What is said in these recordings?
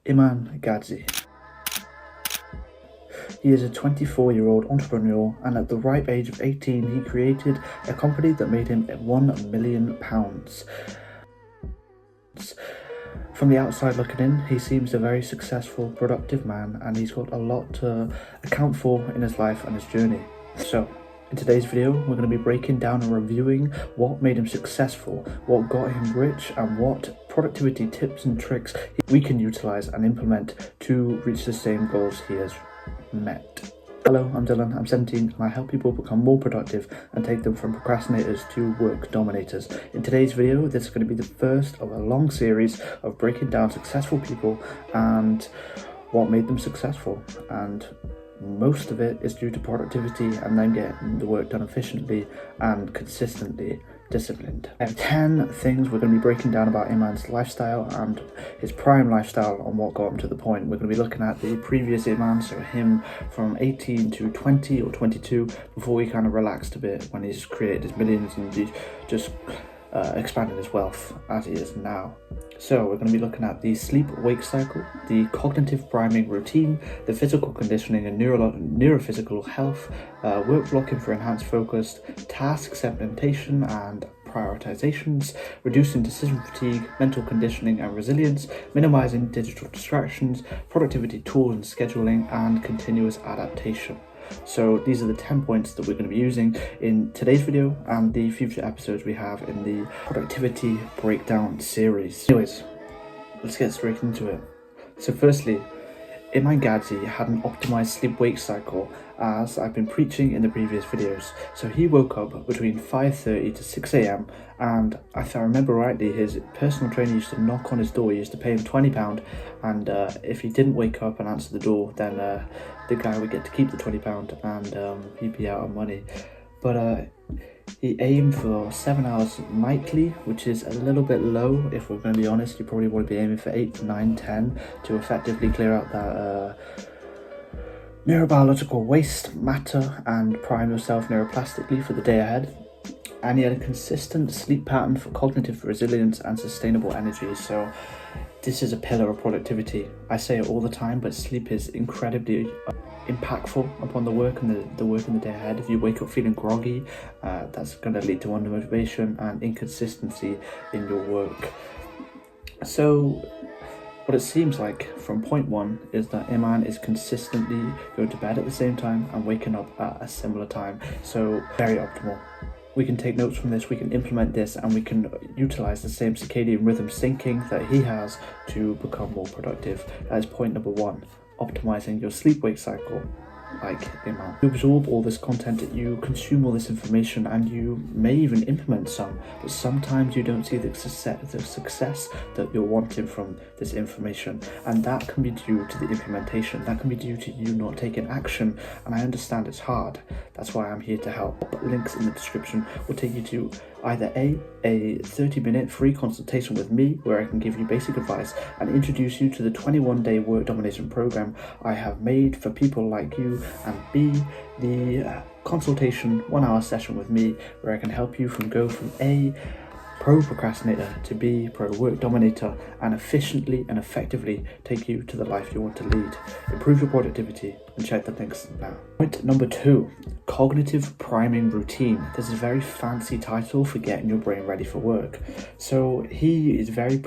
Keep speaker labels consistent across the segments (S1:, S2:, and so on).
S1: Iman Ghadzi. He is a 24-year-old entrepreneur, and at the ripe age of 18 he created a company that made him £1 million. From the outside looking in, he seems a very successful, productive man, and he's got a lot to account for in his life and his journey. So, in today's video, we're going to be breaking down and reviewing what made him successful, what got him rich, and what productivity tips and tricks we can utilize and implement to reach the same goals he has met. Hello, I'm Dylan, I'm 17, and I help people become more productive and take them from procrastinators to work dominators. In today's video, this is going to be the first of a long series of breaking down successful people and what made them successful. And most of it is due to productivity and them getting the work done efficiently and consistently disciplined. I have 10 things we're going to be breaking down about Iman's lifestyle and his prime lifestyle on what got him to the point. We're going to be looking at the previous Iman, so him from 18 to 20 or 22, before he kind of relaxed a bit when he's created his millions and he's just expanded his wealth as he is now. So we're going to be looking at the sleep-wake cycle, the cognitive priming routine, the physical conditioning and neurophysical health, work blocking for enhanced focus, task segmentation and prioritizations, reducing decision fatigue, mental conditioning and resilience, minimizing digital distractions, productivity tools and scheduling, and continuous adaptation. So these are the 10 points that we're going to be using in today's video and the future episodes we have in the productivity breakdown series. Anyways, let's get straight into it. So firstly, Iman Ghadzi had an optimized sleep-wake cycle, as I've been preaching in the previous videos. So he woke up between 5:30 to 6 a.m. and if I remember rightly, his personal trainer used to knock on his door. He used to pay him £20, and if he didn't wake up and answer the door, then the guy would get to keep the £20 and he'd be out of money. But he aimed for 7 hours nightly, which is a little bit low. If we're going to be honest, you probably want to be aiming for 8, 9, 10 to effectively clear out that neurobiological waste matter and prime yourself neuroplastically for the day ahead. And he had a consistent sleep pattern for cognitive resilience and sustainable energy. So this is a pillar of productivity. I say it all the time, but sleep is incredibly impactful upon the work and the work in the day ahead. If you wake up feeling groggy, that's going to lead to undermotivation and inconsistency in your work. So what it seems like from point one is that Iman is consistently going to bed at the same time and waking up at a similar time. So very optimal. We can take notes from this, we can implement this, and we can utilize the same circadian rhythm syncing that he has to become more productive. That is point number one, optimizing your sleep-wake cycle like Iman. You absorb all this content, you consume all this information, and you may even implement some, but sometimes you don't see the success that you're wanting from this information, and that can be due to the implementation. That can be due to you not taking action, and I understand it's hard. That's why I'm here to help. Links in the description will take you to either a 30-minute free consultation with me, where I can give you basic advice and introduce you to the 21-day work domination program I have made for people like you, and B, the consultation 1-hour session with me, where I can help you go from A, pro procrastinator, to B, pro work dominator, and efficiently and effectively take you to the life you want to lead. Improve your productivity, and check the links now. Point number 2, cognitive priming routine. This is a very fancy title for getting your brain ready for work. So he is very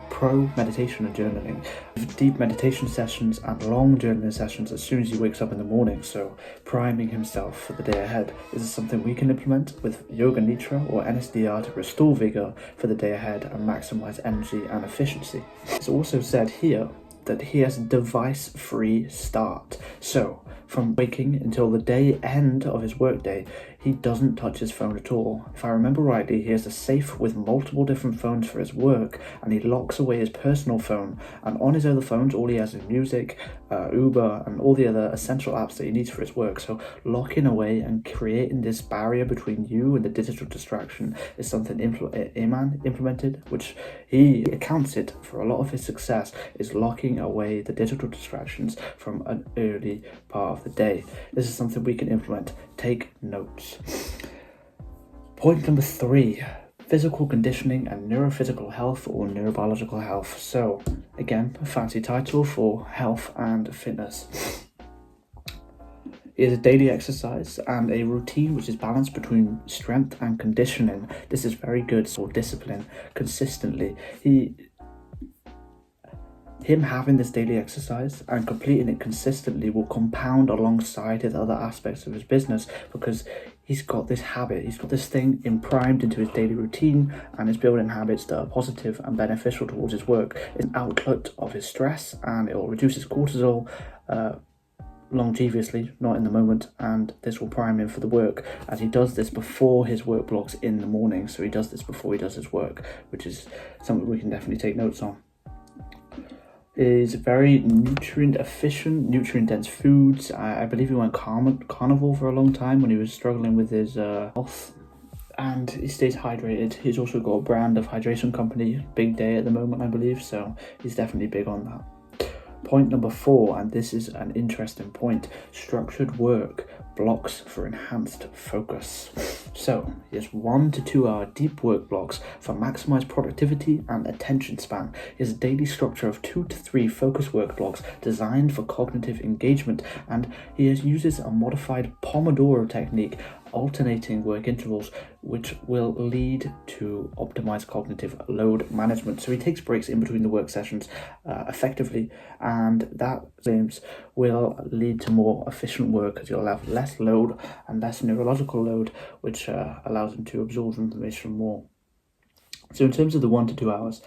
S1: pro meditation and journaling. Deep meditation sessions and long journaling sessions as soon as he wakes up in the morning. So priming himself for the day ahead. This is something we can implement with Yoga Nidra or NSDR to restore vigor for the day ahead and maximize energy and efficiency. It's also said here that he has a device-free start. So from waking until the day end of his workday, he doesn't touch his phone at all. If I remember rightly, he has a safe with multiple different phones for his work, and he locks away his personal phone, and on his other phones all he has is music, Uber, and all the other essential apps that he needs for his work. So locking away and creating this barrier between you and the digital distraction is something Iman implemented, which he accounts it for a lot of his success, is locking away the digital distractions from an early part of the day. This is something we can implement. Take notes. Point number 3, physical conditioning and neurophysical health or neurobiological health. So again, a fancy title for health and fitness. It is a daily exercise and a routine which is balanced between strength and conditioning. This is very good for discipline consistently. Him having this daily exercise and completing it consistently will compound alongside his other aspects of his business, because he's got this habit, he's got this thing primed into his daily routine, and is building habits that are positive and beneficial towards his work. It's an outlet of his stress, and it will reduce his cortisol longeviously, not in the moment, and this will prime him for the work, as he does this before his work blocks in the morning. So he does this before he does his work, which is something we can definitely take notes on. Is very nutrient efficient, nutrient dense foods. I believe he went carnivore for a long time when he was struggling with his health, and he stays hydrated. He's also got a brand of hydration company, Big Day at the moment, I believe, so he's definitely big on that. Point number 4, and this is an interesting point: structured work blocks for enhanced focus. So he has 1 to 2 hour deep work blocks for maximized productivity and attention span. He has a daily structure of 2 to 3 focus work blocks designed for cognitive engagement, and he uses a modified Pomodoro technique, alternating work intervals, which will lead to optimized cognitive load management. So he takes breaks in between the work sessions effectively, and that claims will lead to more efficient work, as you'll have less load and less neurological load, which allows him to absorb information more. So in terms of the 1 to 2 hours,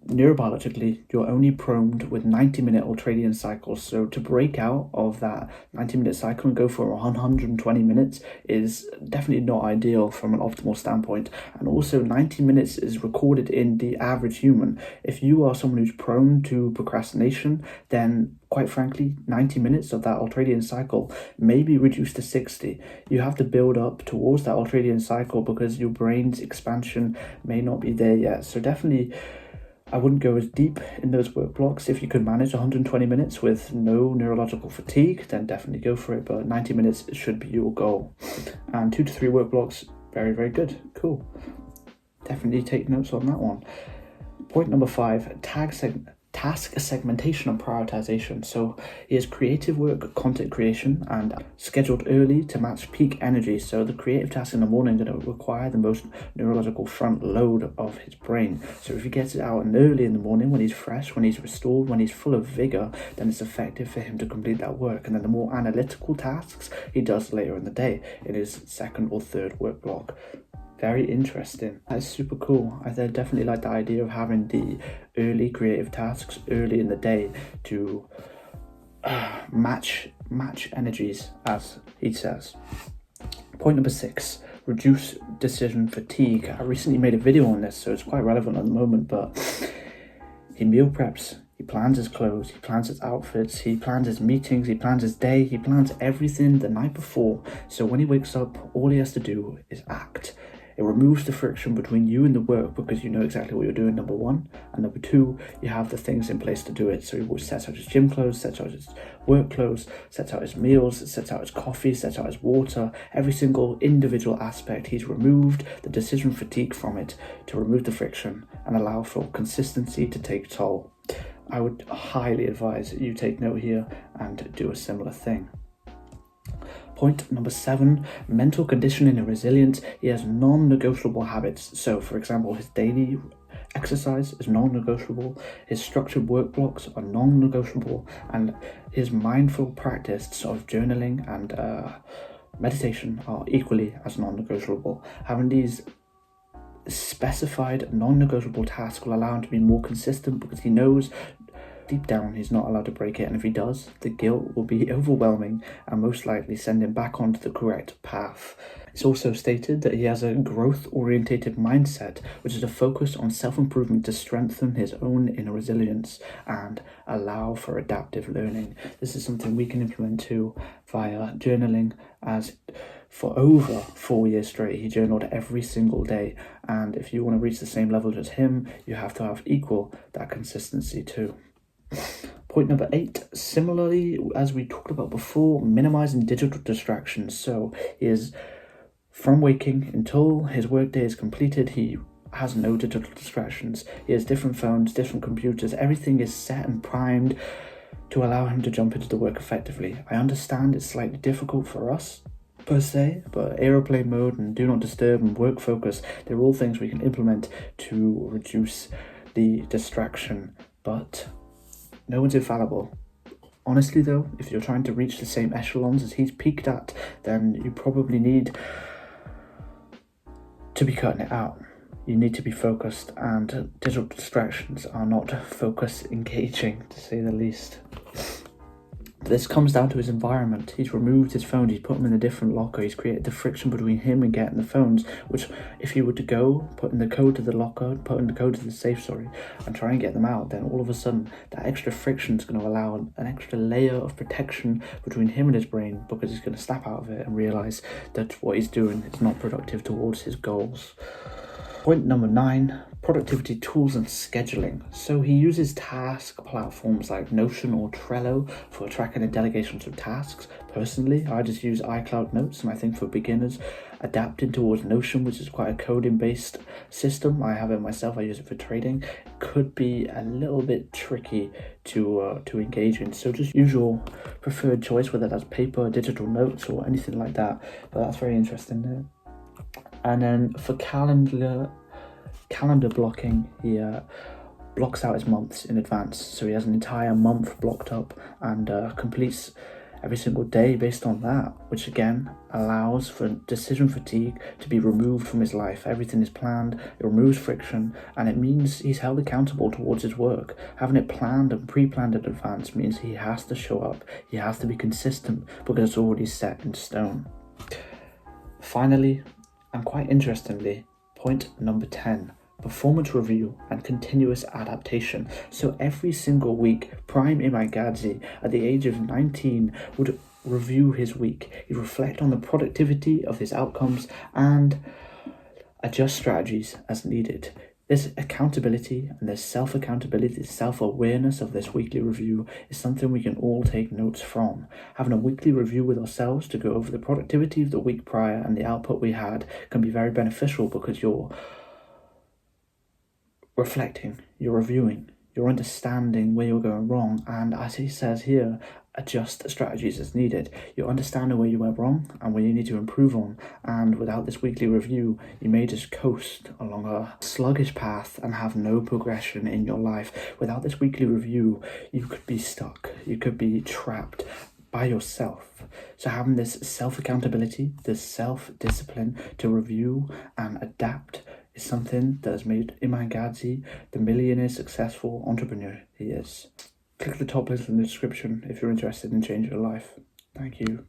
S1: neurobiologically, you're only prone with 90-minute ultradian cycles. So to break out of that 90-minute cycle and go for 120 minutes is definitely not ideal from an optimal standpoint. And also 90 minutes is recorded in the average human. If you are someone who's prone to procrastination, then quite frankly, 90 minutes of that ultradian cycle may be reduced to 60. You have to build up towards that ultradian cycle because your brain's expansion may not be there yet. So definitely, I wouldn't go as deep in those work blocks. If you could manage 120 minutes with no neurological fatigue, then definitely go for it. But 90 minutes should be your goal. And 2 to 3 work blocks, very, very good. Cool. Definitely take notes on that one. Point number 5, task segmentation and prioritization. So he has creative work, content creation, and scheduled early to match peak energy. So the creative tasks in the morning are going to require the most neurological front load of his brain. So if he gets it out early in the morning, when he's fresh, when he's restored, when he's full of vigor, then it's effective for him to complete that work. And then the more analytical tasks he does later in the day in his 2nd or 3rd work block. Very interesting. That's super cool. I definitely like the idea of having the early creative tasks early in the day to match energies, as he says. Point number 6, reduce decision fatigue. I recently made a video on this, so it's quite relevant at the moment, but he meal preps. He plans his clothes, he plans his outfits, he plans his meetings, he plans his day, he plans everything the night before. So when he wakes up, all he has to do is act. It removes the friction between you and the work because you know exactly what you're doing, number 1. And number 2, you have the things in place to do it. So he sets out his gym clothes, sets out his work clothes, sets out his meals, sets out his coffee, sets out his water. Every single individual aspect, he's removed the decision fatigue from it to remove the friction and allow for consistency to take toll. I would highly advise that you take note here and do a similar thing. Point number 7, mental conditioning and resilience. He has non-negotiable habits. So, for example, his daily exercise is non-negotiable, his structured work blocks are non-negotiable, and his mindful practice of journaling and meditation are equally as non-negotiable. Having these specified non-negotiable tasks will allow him to be more consistent because he knows deep down he's not allowed to break it, and if he does, the guilt will be overwhelming and most likely send him back onto the correct path. It's also stated that he has a growth-orientated mindset, which is a focus on self-improvement to strengthen his own inner resilience and allow for adaptive learning. This is something we can implement too via journaling, as for over 4 years straight he journaled every single day, and if you want to reach the same level as him, you have to have equal that consistency too. Point number 8, similarly as we talked about before, minimizing digital distractions. So he is From waking until his workday is completed, he has no digital distractions. He has different phones, different computers, everything is set and primed to allow him to jump into the work effectively. I understand it's slightly difficult for us, per se, but aeroplane mode and do not disturb and work focus, they're all things we can implement to reduce the distraction, but no one's infallible. Honestly though, if you're trying to reach the same echelons as he's peaked at, then you probably need to be cutting it out. You need to be focused, and digital distractions are not focus engaging, to say the least. This comes down to his environment. He's removed his phone, he's put them in a different locker, he's created the friction between him and getting the phones, which if you were to go, put in the code to the locker, put in the code to the safe, and try and get them out, then all of a sudden that extra friction is going to allow an extra layer of protection between him and his brain, because he's going to snap out of it and realise that what he's doing is not productive towards his goals. Point number 9, productivity tools and scheduling. So he uses task platforms like Notion or Trello for tracking and delegations of tasks. Personally, I just use iCloud Notes, and I think for beginners, adapting towards Notion, which is quite a coding-based system. I have it myself, I use it for trading. It could be a little bit tricky to engage in. So just use your preferred choice, whether that's paper, digital notes, or anything like that. But that's very interesting there. And then for calendar blocking, he blocks out his months in advance. So he has an entire month blocked up and completes every single day based on that, which again allows for decision fatigue to be removed from his life. Everything is planned, it removes friction, and it means he's held accountable towards his work. Having it planned and pre-planned in advance means he has to show up, he has to be consistent, because it's already set in stone. Finally, and quite interestingly, point number 10, performance review and continuous adaptation. So every single week, prime Iman Ghadzi at the age of 19 would review his week. He'd reflect on the productivity of his outcomes and adjust strategies as needed. This accountability and this self-accountability, this self-awareness of this weekly review is something we can all take notes from. Having a weekly review with ourselves to go over the productivity of the week prior and the output we had can be very beneficial, because you're reflecting, you're reviewing, you're understanding where you're going wrong, and as he says here, adjust strategies as needed. You're understanding where you went wrong and where you need to improve on, and without this weekly review, you may just coast along a sluggish path and have no progression in your life. Without this weekly review, you could be stuck, you could be trapped by yourself. So having this self-accountability, this self-discipline to review and adapt is something that has made Iman Ghadzi the millionaire successful entrepreneur he is. Click the top link in the description if you're interested in changing your life. Thank you.